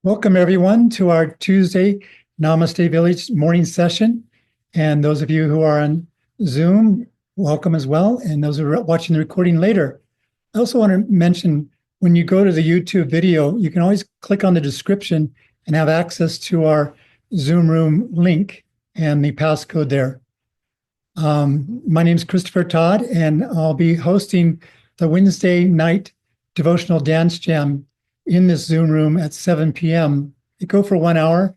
Welcome, everyone, to our Tuesday Namaste Village morning session. And those of you who are on Zoom, welcome as well. And those who are watching the recording later. I also want to mention when you go to the YouTube video, you can always click on the description and have access to our Zoom room link and the passcode there. My name is Christopher Todd, and I'll be hosting the Wednesday night devotional dance jam in this Zoom room at 7 p.m. They go for 1 hour,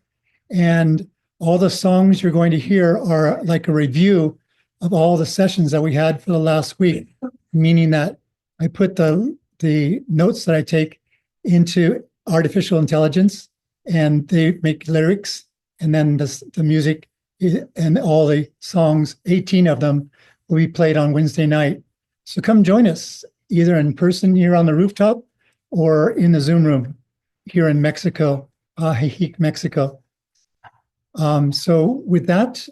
and all the songs you're going to hear are like a review of all the sessions that we had for the last week, meaning that I put the notes that I take into artificial intelligence, and they make lyrics, and then the music and all the songs, 18 of them, will be played on Wednesday night. So come join us either in person here on the rooftop or in the Zoom room here in Mexico, Ajijic, Mexico. So with that,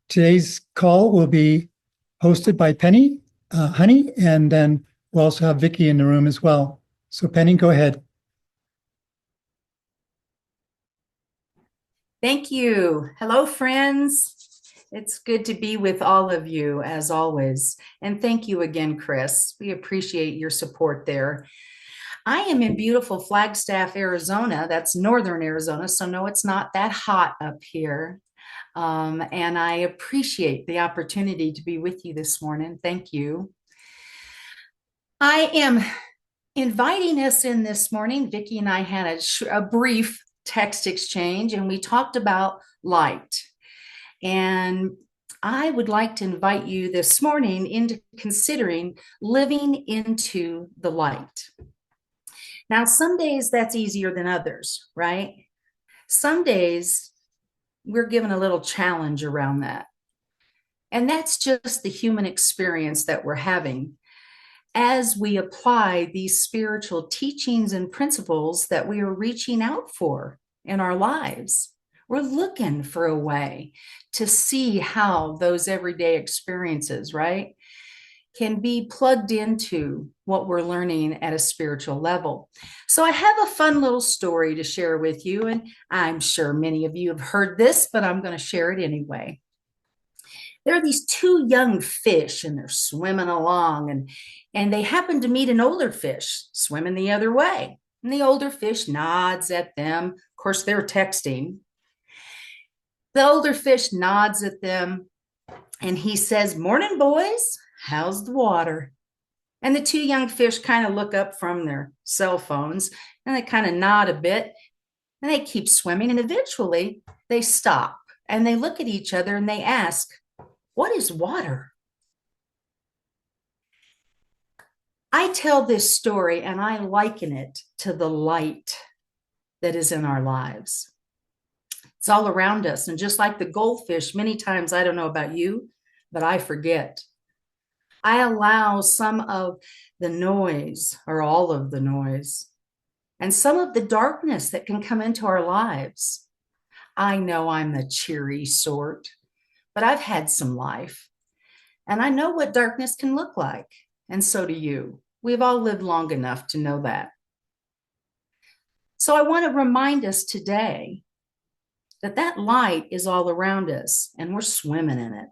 today's call will be hosted by Penny, Honey, and then we'll also have Vicky in the room as well. So Penny, go ahead. Thank you. Hello, friends. It's good to be with all of you as always. And thank you again, Chris. We appreciate your support there. I am in beautiful Flagstaff, Arizona. That's northern Arizona. So, no, it's not that hot up here. And I appreciate the opportunity to be with you this morning. Thank you. I am inviting us in this morning. Vicki and I had a brief text exchange, and we talked about light. And I would like to invite you this morning into considering living into the light. Now, some days that's easier than others, right? Some days we're given a little challenge around that. And that's just the human experience that we're having as we apply these spiritual teachings and principles that we are reaching out for in our lives. We're looking for a way to see how those everyday experiences, right, can be plugged into what we're learning at a spiritual level. So I have a fun little story to share with you, and I'm sure many of you have heard this, but I'm going to share it anyway. There are these two young fish, and they're swimming along, and they happen to meet an older fish swimming the other way. And the older fish nods at them. Of course, they're texting. The older fish nods at them, and he says, "Morning, boys. How's the water?" And the two young fish kind of look up from their cell phones, and they kind of nod a bit, and they keep swimming. And eventually they stop, and they look at each other, and they ask, "What is water?" I tell this story and I liken it to the light that is in our lives. It's all around us. And just like the goldfish, many times, I don't know about you, but I forget. I allow some of the noise or all of the noise and some of the darkness that can come into our lives. I know I'm the cheery sort, but I've had some life and I know what darkness can look like. And so do you. We've all lived long enough to know that. So I want to remind us today that that light is all around us and we're swimming in it.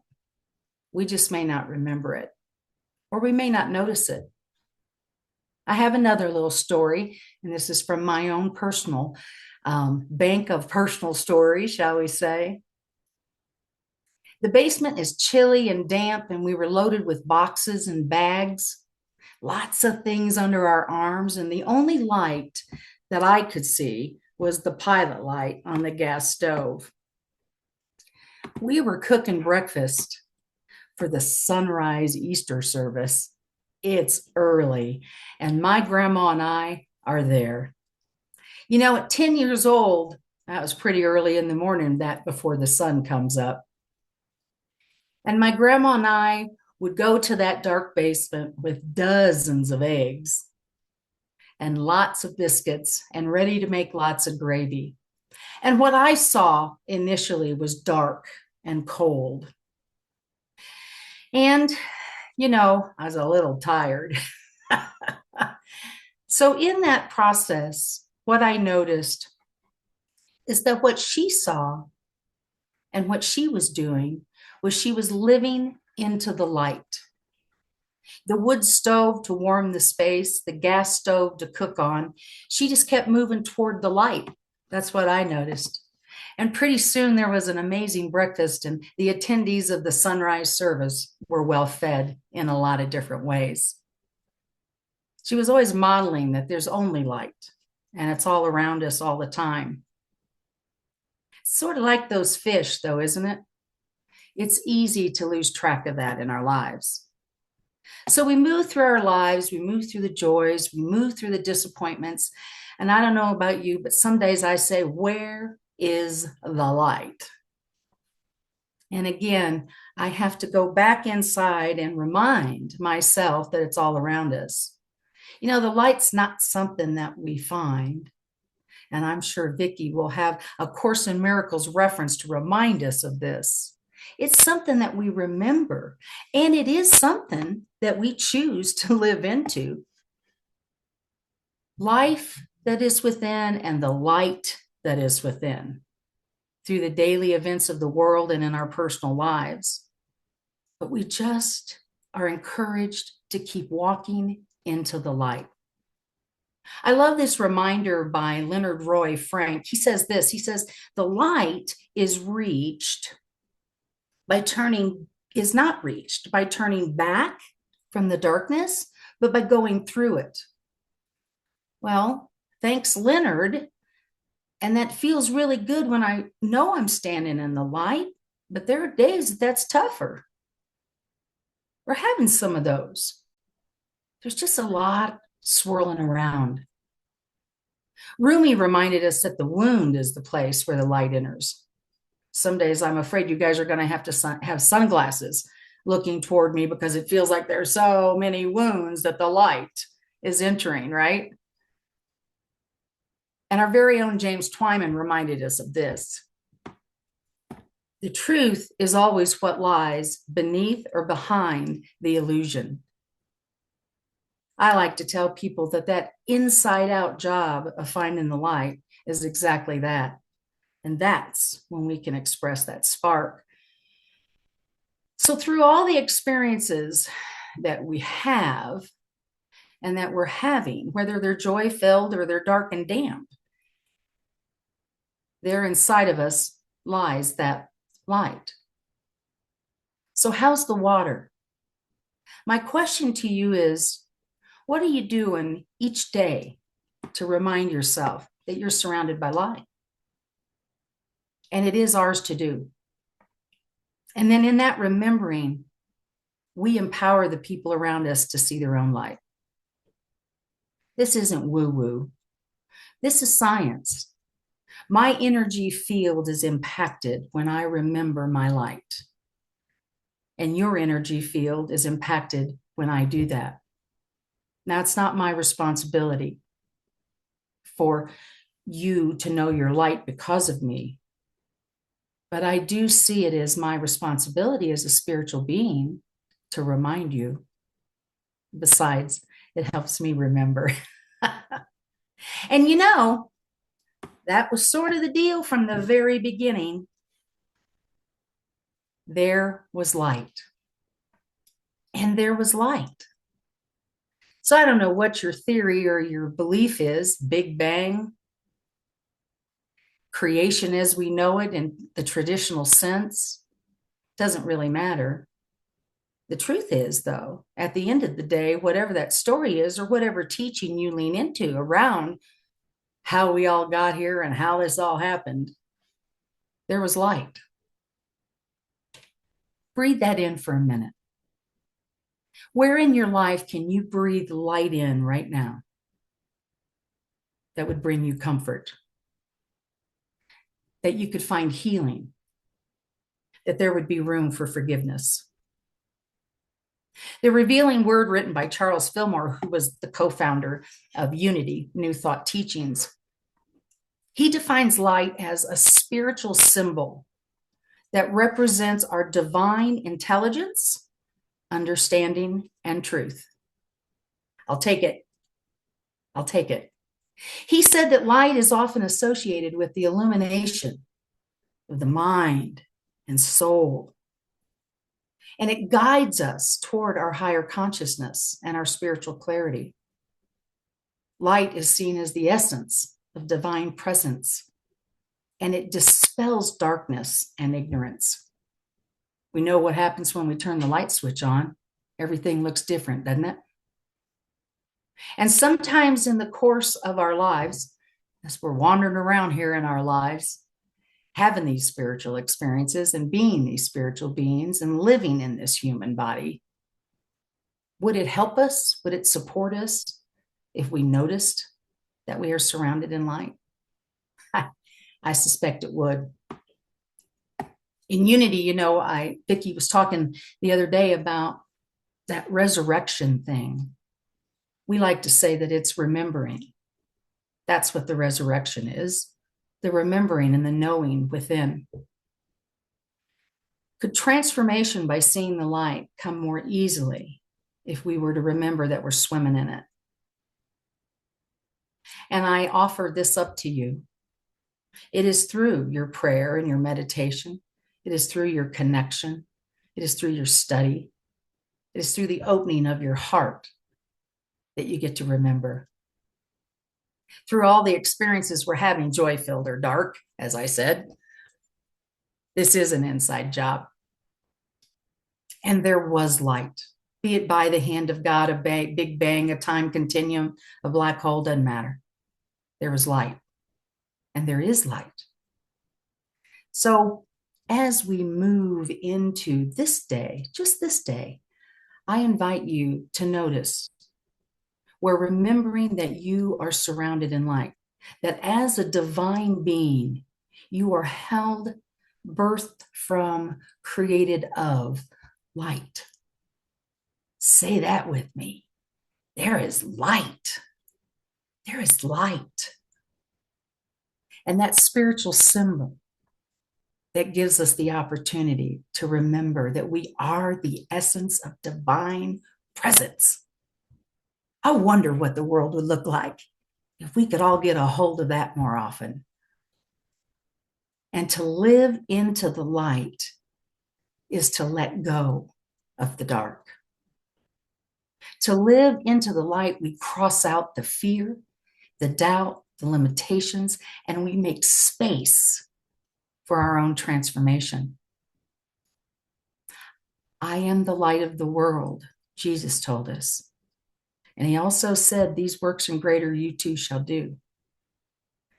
We just may not remember it, or we may not notice it. I have another little story, and this is from my own personal bank of personal stories, shall we say. The basement is chilly and damp, and we were loaded with boxes and bags, lots of things under our arms, and the only light that I could see was the pilot light on the gas stove. We were cooking breakfast for the sunrise Easter service. It's early, and my grandma and I are there. You know, at 10 years old, that was pretty early in the morning, that before the sun comes up. And my grandma and I would go to that dark basement with dozens of eggs and lots of biscuits and ready to make lots of gravy. And what I saw initially was dark and cold. And, you know, I was a little tired. So in that process, what I noticed is that what she saw and what she was doing was she was living into the light. The wood stove to warm the space, the gas stove to cook on. She just kept moving toward the light. That's what I noticed. And pretty soon there was an amazing breakfast, and the attendees of the sunrise service were well fed in a lot of different ways. She was always modeling that there's only light, and it's all around us all the time. It's sort of like those fish, though, isn't it? It's easy to lose track of that in our lives. So we move through our lives, we move through the joys, we move through the disappointments. And I don't know about you, but some days I say, where is the light? And again, I have to go back inside and remind myself that it's all around us. You know, the light's not something that we find. And I'm sure Vicki will have a Course in Miracles reference to remind us of this. It's something that we remember, and it is something that we choose to live into. Life that is within and the light that is within through the daily events of the world and in our personal lives. But we just are encouraged to keep walking into the light. I love this reminder by Leonard Roy Frank. He says this, he says, the light is not reached by turning back from the darkness, but by going through it. Well, thanks, Leonard. And that feels really good when I know I'm standing in the light, but there are days that's tougher. We're having some of those. There's just a lot swirling around. Rumi reminded us that the wound is the place where the light enters. Some days I'm afraid you guys are going to have sunglasses looking toward me because it feels like there's so many wounds that the light is entering, right? And our very own James Twyman reminded us of this. The truth is always what lies beneath or behind the illusion. I like to tell people that inside out job of finding the light is exactly that. And that's when we can express that spark. So through all the experiences that we have and that we're having, whether they're joy-filled or they're dark and damp, there inside of us lies that light. So how's the water? My question to you is, what are you doing each day to remind yourself that you're surrounded by light? And it is ours to do. And then in that remembering, we empower the people around us to see their own light. This isn't woo-woo. This is science. My energy field is impacted when I remember my light. And your energy field is impacted when I do that. Now, it's not my responsibility for you to know your light because of me. But I do see it as my responsibility as a spiritual being to remind you. Besides, it helps me remember. And you know, that was sort of the deal from the very beginning. There was light. And there was light. So I don't know what your theory or your belief is, Big Bang, creation as we know it in the traditional sense, doesn't really matter. The truth is, though, at the end of the day, whatever that story is or whatever teaching you lean into around how we all got here and how this all happened, there was light. Breathe that in for a minute. Where in your life can you breathe light in right now that would bring you comfort? That you could find healing? That there would be room for forgiveness? The revealing word written by Charles Fillmore, who was the co-founder of Unity, New Thought Teachings, he defines light as a spiritual symbol that represents our divine intelligence, understanding, and truth. I'll take it. I'll take it. He said that light is often associated with the illumination of the mind and soul, and it guides us toward our higher consciousness and our spiritual clarity. Light is seen as the essence of divine presence, and it dispels darkness and ignorance. We know what happens when we turn the light switch on. Everything looks different, doesn't it? And sometimes in the course of our lives, as we're wandering around here in our lives, having these spiritual experiences and being these spiritual beings and living in this human body, would it help us? Would it support us if we noticed that we are surrounded in light? I suspect it would. In Unity, Vicki was talking the other day about that resurrection thing. We like to say that it's remembering. That's what the resurrection is, the remembering and the knowing within. Could transformation by seeing the light come more easily if we were to remember that we're swimming in it? And I offer this up to you. It is through your prayer and your meditation. It is through your connection. It is through your study. It is through the opening of your heart that you get to remember. Through all the experiences we're having, joy-filled or dark, as I said, this is an inside job. And there was light, be it by the hand of God, a big bang, a time continuum, a black hole, doesn't matter. There was light, and there is light. So as we move into this day, just this day, I invite you to notice where remembering that you are surrounded in light, that as a divine being, you are held, birthed from, created of light. Say that with me. There is light. There is light. And that spiritual symbol that gives us the opportunity to remember that we are the essence of divine presence. I wonder what the world would look like if we could all get a hold of that more often. And to live into the light is to let go of the dark. To live into the light, we cross out the fear, the doubt, the limitations, and we make space for our own transformation. I am the light of the world, Jesus told us. And he also said, these works and greater you too shall do.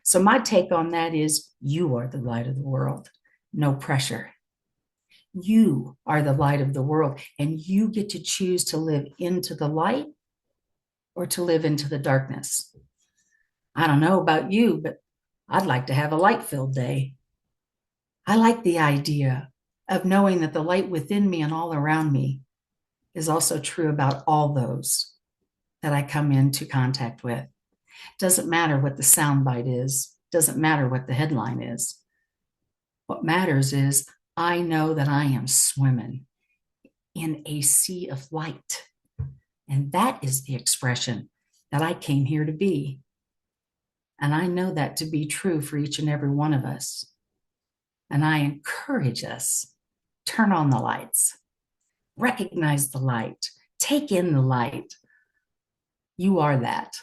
So my take on that is, you are the light of the world. No pressure. You are the light of the world, and you get to choose to live into the light or to live into the darkness. I don't know about you, but I'd like to have a light-filled day. I like the idea of knowing that the light within me and all around me is also true about all those that I come into contact with. Doesn't matter what the soundbite is, doesn't matter what the headline is. What matters is I know that I am swimming in a sea of light. And that is the expression that I came here to be. And I know that to be true for each and every one of us. And I encourage us, turn on the lights, recognize the light, take in the light. You are that.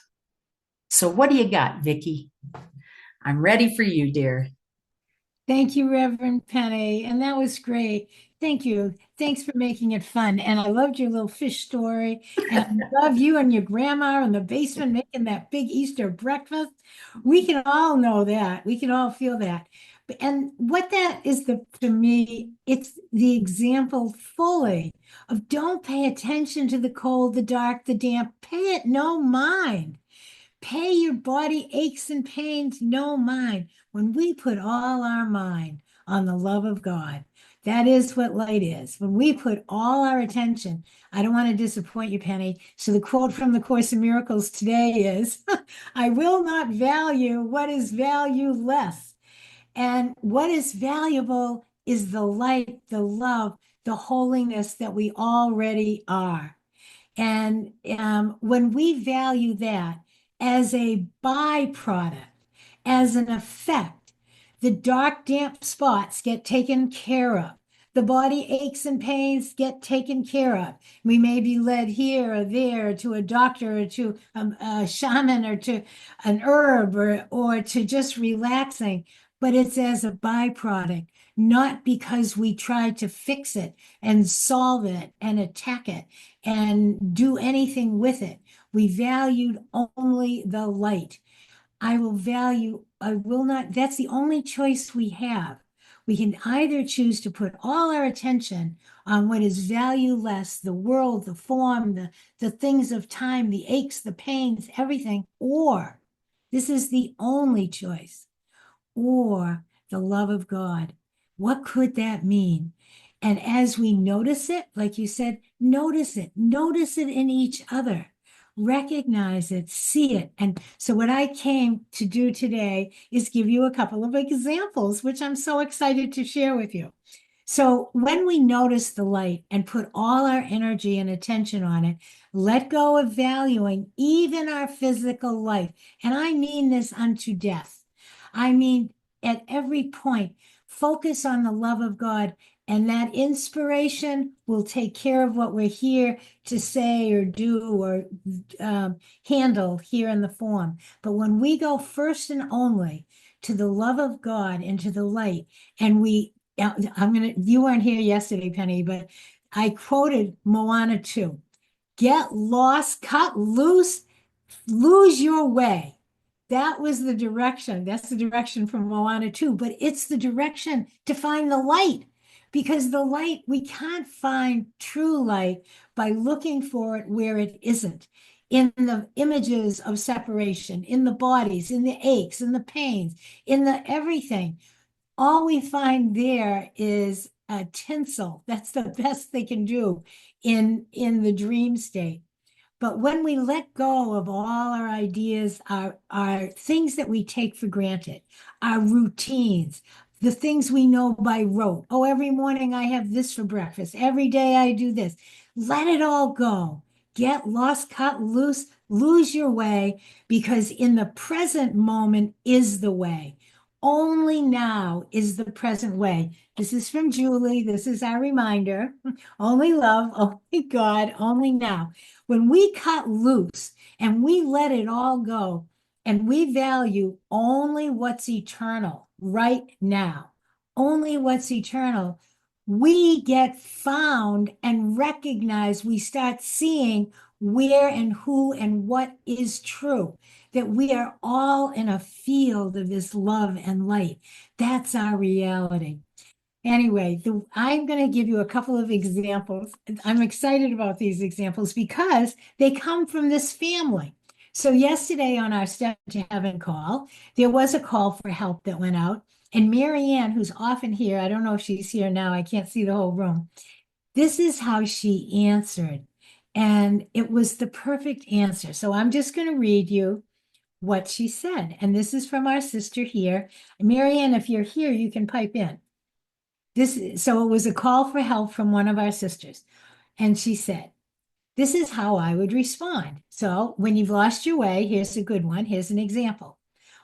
So what do you got, Vicki? I'm ready for you, dear. Thank you, Reverend Penny. And that was great. Thank you. Thanks for making it fun. And I loved your little fish story. And I love you and your grandma in the basement making that big Easter breakfast. We can all know that. We can all feel that. And what that is, to me, it's the example fully of don't pay attention to the cold, the dark, the damp. Pay it no mind. Pay your body aches and pains no mind. When we put all our mind on the love of God, that is what light is. When we put all our attention, I don't want to disappoint you, Penny. So the quote from the Course in Miracles today is, I will not value what is valueless. And what is valuable is the light, the love, the holiness that we already are. And when we value that, as a byproduct, as an effect. The dark, damp spots get taken care of. The body aches and pains get taken care of. We may be led here or there to a doctor or to a shaman or to an herb or to just relaxing, but it's as a byproduct, not because we try to fix it and solve it and attack it and do anything with it. We valued only the light. I will not, that's the only choice we have. We can either choose to put all our attention on what is valueless, the world, the form, the things of time, the aches, the pains, everything, or this is the only choice, or the love of God. What could that mean? And as we notice it, like you said, notice it in each other. Recognize it, see it. And so what I came to do today is give you a couple of examples, which I'm so excited to share with you. So when we notice the light and put all our energy and attention on it, let go of valuing even our physical life. And I mean this unto death. I mean, at every point, focus on the love of God, and that inspiration will take care of what we're here to say or do or handle here in the form. But when we go first and only to the love of God and to the light, and you weren't here yesterday, Penny, but I quoted Moana 2. Get lost, cut loose, lose your way. That was the direction. That's the direction from Moana 2, but it's the direction to find the light, because the light, we can't find true light by looking for it where it isn't, in the images of separation, in the bodies, in the aches, in the pains, in the everything. All we find there is a tinsel. That's the best they can do in the dream state. But when we let go of all our ideas, our things that we take for granted, our routines, the things we know by rote. Oh, every morning I have this for breakfast. Every day I do this. Let it all go. Get lost, cut loose, lose your way, because in the present moment is the way. Only now is the present way. This is from Julie. This is our reminder. Only love, only God, only now. When we cut loose and we let it all go and we value only what's eternal right now, only what's eternal, we get found and recognize, we start seeing where and who and what is true, that we are all in a field of this love and light. That's our reality. Anyway, I'm going to give you a couple of examples. I'm excited about these examples because they come from this family. So yesterday on our Step to Heaven call, there was a call for help that went out. And Marianne, who's often here, I don't know if she's here now, I can't see the whole room. This is how she answered. And it was the perfect answer. So I'm just going to read you what she said. And this is from our sister here. Marianne, if you're here, you can pipe in. So it was a call for help from one of our sisters. And she said, this is how I would respond. So when you've lost your way, here's a good one. Here's an example.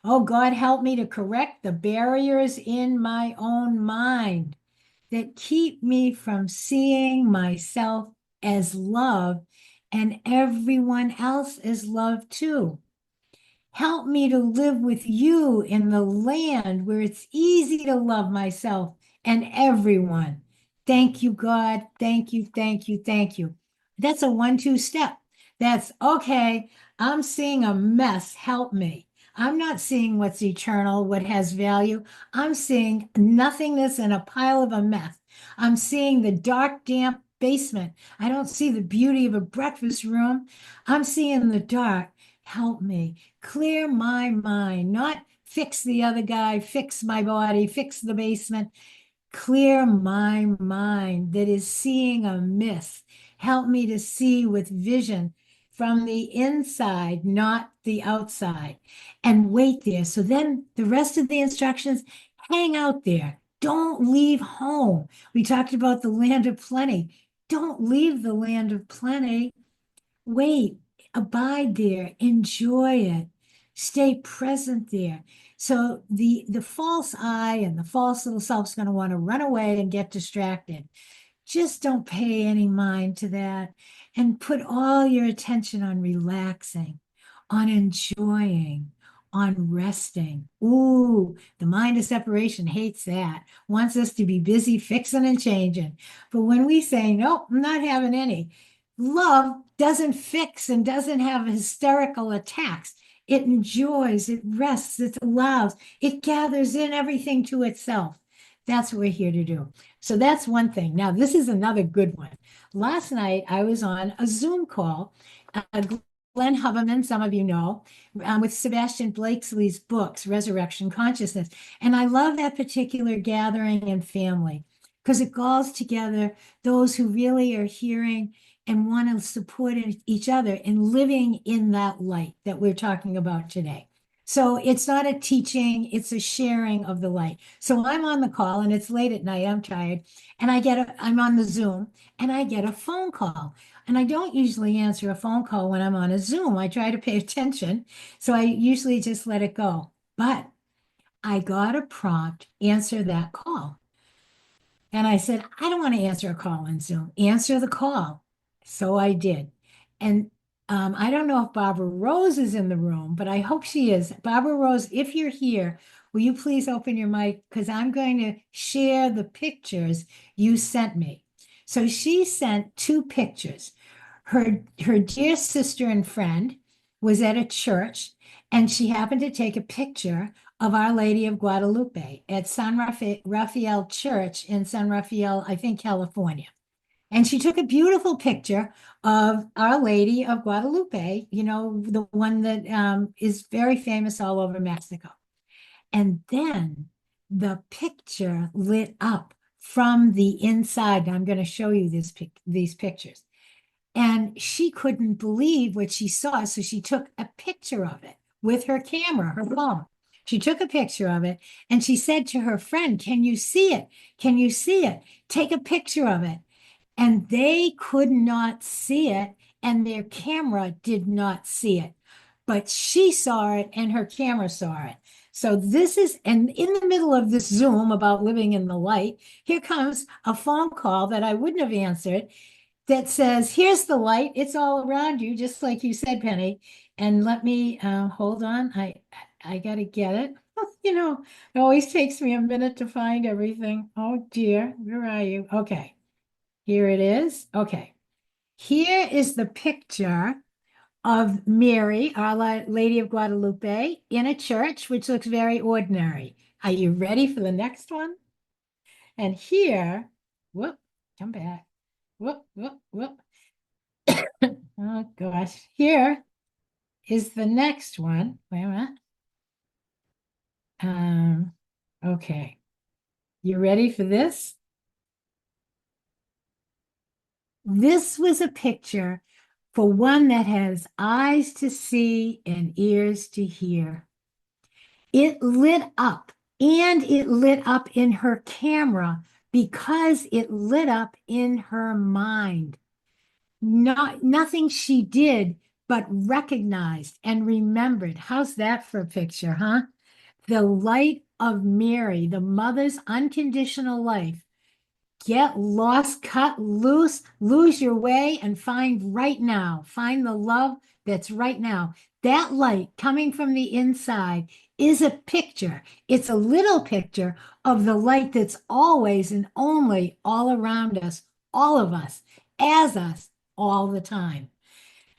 Oh, God, help me to correct the barriers in my own mind that keep me from seeing myself as love and everyone else as love too. Help me to live with you in the land where it's easy to love myself and everyone. Thank you, God. Thank you, thank you, thank you. That's a 1-2 step. That's okay. I'm seeing a mess. Help me. I'm not seeing what's eternal, what has value. I'm seeing nothingness and a pile of a mess. I'm seeing the dark, damp basement. I don't see the beauty of a breakfast room. I'm seeing the dark. Help me. Clear my mind, not fix the other guy, fix my body, fix the basement. Clear my mind that is seeing a mist. Help me to see with vision from the inside, not the outside, and wait there. So then the rest of the instructions, hang out there. Don't leave home. We talked about the land of plenty. Don't leave the land of plenty. Wait, abide there, enjoy it, stay present there. So the false I and the false little self is going to want to run away and get distracted. Just don't pay any mind to that and put all your attention on relaxing, on enjoying, on resting. Ooh, the mind of separation hates that, wants us to be busy fixing and changing. But when we say, nope, I'm not having any, love doesn't fix and doesn't have hysterical attacks. It enjoys, it rests, it allows, it gathers in everything to itself. That's what we're here to do. So that's one thing. Now, this is another good one. Last night, I was on a Zoom call. Glenn Huberman, some of you know, with Sebastian Blakesley's books, Resurrection Consciousness. And I love that particular gathering and family because it calls together those who really are hearing and want to support each other in living in that light that we're talking about today. So it's not a teaching, it's a sharing of the light. So I'm on the call and it's late at night, I'm tired, and I'm on the Zoom and I get a phone call. And I don't usually answer a phone call when I'm on a Zoom. I try to pay attention. So I usually just let it go. But I got a prompt, answer that call. And I said, I don't want to answer a call on Zoom. Answer the call. So I did. And I don't know if Barbara Rose is in the room, but I hope she is. Barbara Rose, if you're here, will you please open your mic? Because I'm going to share the pictures you sent me. So she sent 2 pictures. Her dear sister and friend was at a church, and she happened to take a picture of Our Lady of Guadalupe at San Rafael Church in San Rafael, I think, California. And she took a beautiful picture of Our Lady of Guadalupe, you know, the one that is very famous all over Mexico. And then the picture lit up from the inside. I'm going to show you these pictures. And she couldn't believe what she saw. So she took a picture of it with her camera, her phone. She took a picture of it and she said to her friend, can you see it? Can you see it? Take a picture of it. And they could not see it, and their camera did not see it. But she saw it and her camera saw it. So this is, and in the middle of this Zoom about living in the light, here comes a phone call that I wouldn't have answered that says, here's the light. It's all around you, just like you said, Penny. And let me hold on. I got to get it. You know, it always takes me a minute to find everything. Oh dear, where are you? Okay, here it is. Okay, here is the picture of Mary, Our Lady of Guadalupe, in a church, which looks very ordinary. Are you ready for the next one? And here, whoop, come back. Whoop, whoop, whoop. Oh gosh, here is the next one. Wait a minute. Okay. You ready for this? This was a picture for one that has eyes to see and ears to hear. It lit up, and it lit up in her camera because it lit up in her mind. Nothing she did but recognized and remembered. How's that for a picture, huh? The light of Mary, the mother's unconditional life. Get lost, cut loose, lose your way, and find right now. Find the love that's right now. That light coming from the inside is a picture. It's a little picture of the light that's always and only all around us, all of us, as us, all the time.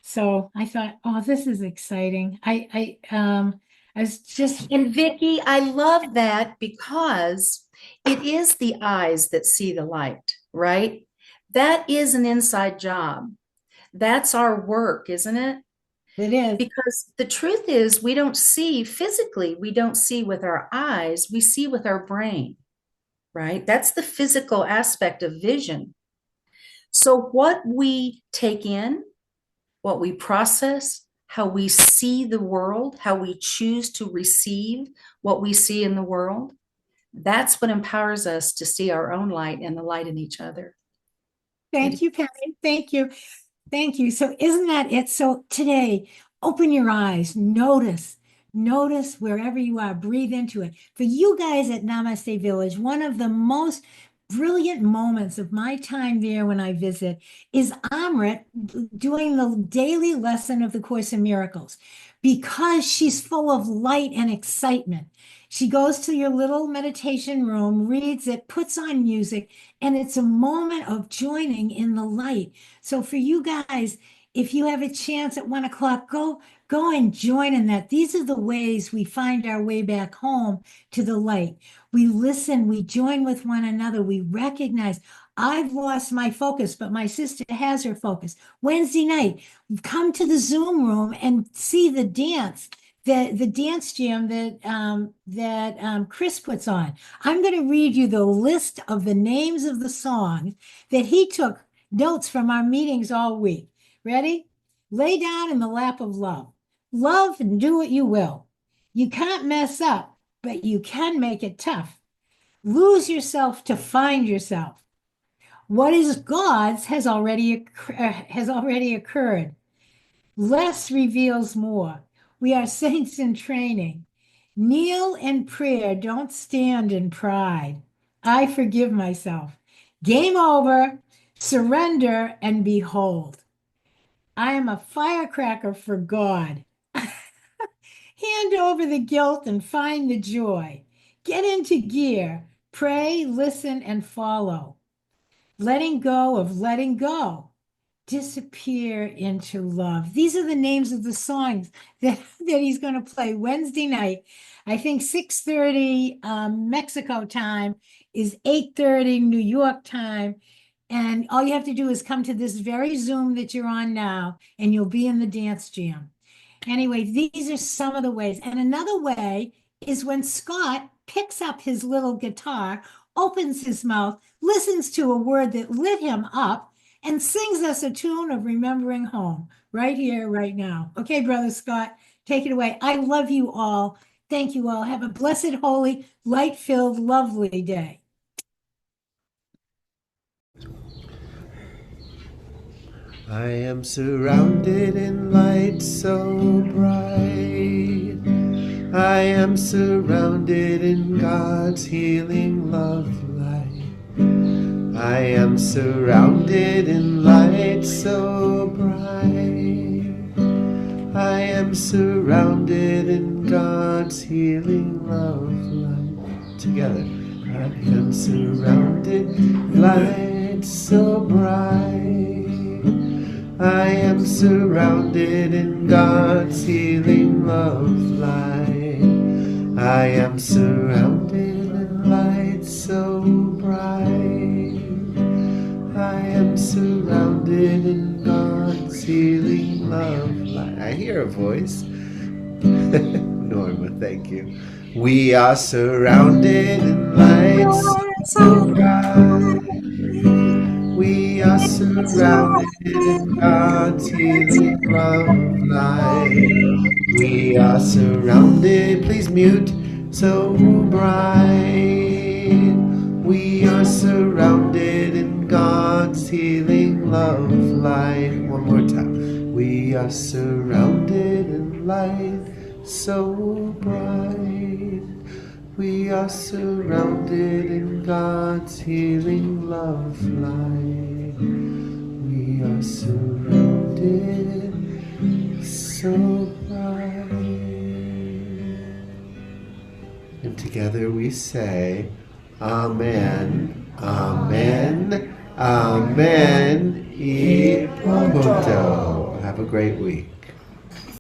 So I thought, oh, this is exciting. I was just And Vicki, I love that because it is the eyes that see the light, right? That is an inside job. That's our work, isn't it? it is. Because the truth is, we don't see physically, we don't see with our eyes, we see with our brain, right? That's the physical aspect of vision. So, what we take in, what we process, how we see the world, how we choose to receive what we see in the world, that's what empowers us to see our own light and the light in each other. Thank you, Penny. Thank you. Thank you. So isn't that it? So today, open your eyes, notice wherever you are, breathe into it. For you guys at Namaste Village, one of the most brilliant moments of my time there when I visit is Amrit doing the daily lesson of the Course in Miracles because she's full of light and excitement. She goes to your little meditation room, reads it, puts on music, and it's a moment of joining in the light. So for you guys, if you have a chance at 1 o'clock, go and join in that. These are the ways we find our way back home to the light. We listen, we join with one another, we recognize I've lost my focus, but my sister has her focus. Wednesday night, come to the Zoom room and see the dance. The dance jam that Chris puts on. I'm going to read you the list of the names of the songs that he took notes from our meetings all week. Ready? Lay down in the lap of love. Love and do what you will. You can't mess up, but you can make it tough. Lose yourself to find yourself. What is God's has already occurred. Less reveals more. We are saints in training. Kneel in prayer, don't stand in pride. I forgive myself. Game over, surrender, and behold. I am a firecracker for God. Hand over the guilt and find the joy. Get into gear, pray, listen, and follow. Letting go of letting go. Disappear into love. These are the names of the songs that he's going to play Wednesday night. I think 6:30 Mexico time is 8:30 New York time. And all you have to do is come to this very Zoom that you're on now, and you'll be in the dance jam. Anyway, these are some of the ways. And another way is when Scott picks up his little guitar, opens his mouth, listens to a word that lit him up, and sings us a tune of remembering home right here, right now. Okay, Brother Scott, take it away. I love you all. Thank you all. Have a blessed, holy, light-filled, lovely day. I am surrounded in light so bright. I am surrounded in God's healing love light. I am surrounded in light so bright. I am surrounded in God's healing love light. Together. I am surrounded in light so bright. I am surrounded in God's healing love light. I am surrounded in light so bright. I am surrounded in God's healing love light. I hear a voice. Norma, thank you. We are surrounded in light so bright. We are surrounded in God's healing love light. We are surrounded, please mute, so bright. We are surrounded in God's healing love light. One more time. We are surrounded in light so bright. We are surrounded in God's healing love light. We are surrounded so bright. And together we say, Amen, Amen, Amen, e poto. Have a great week.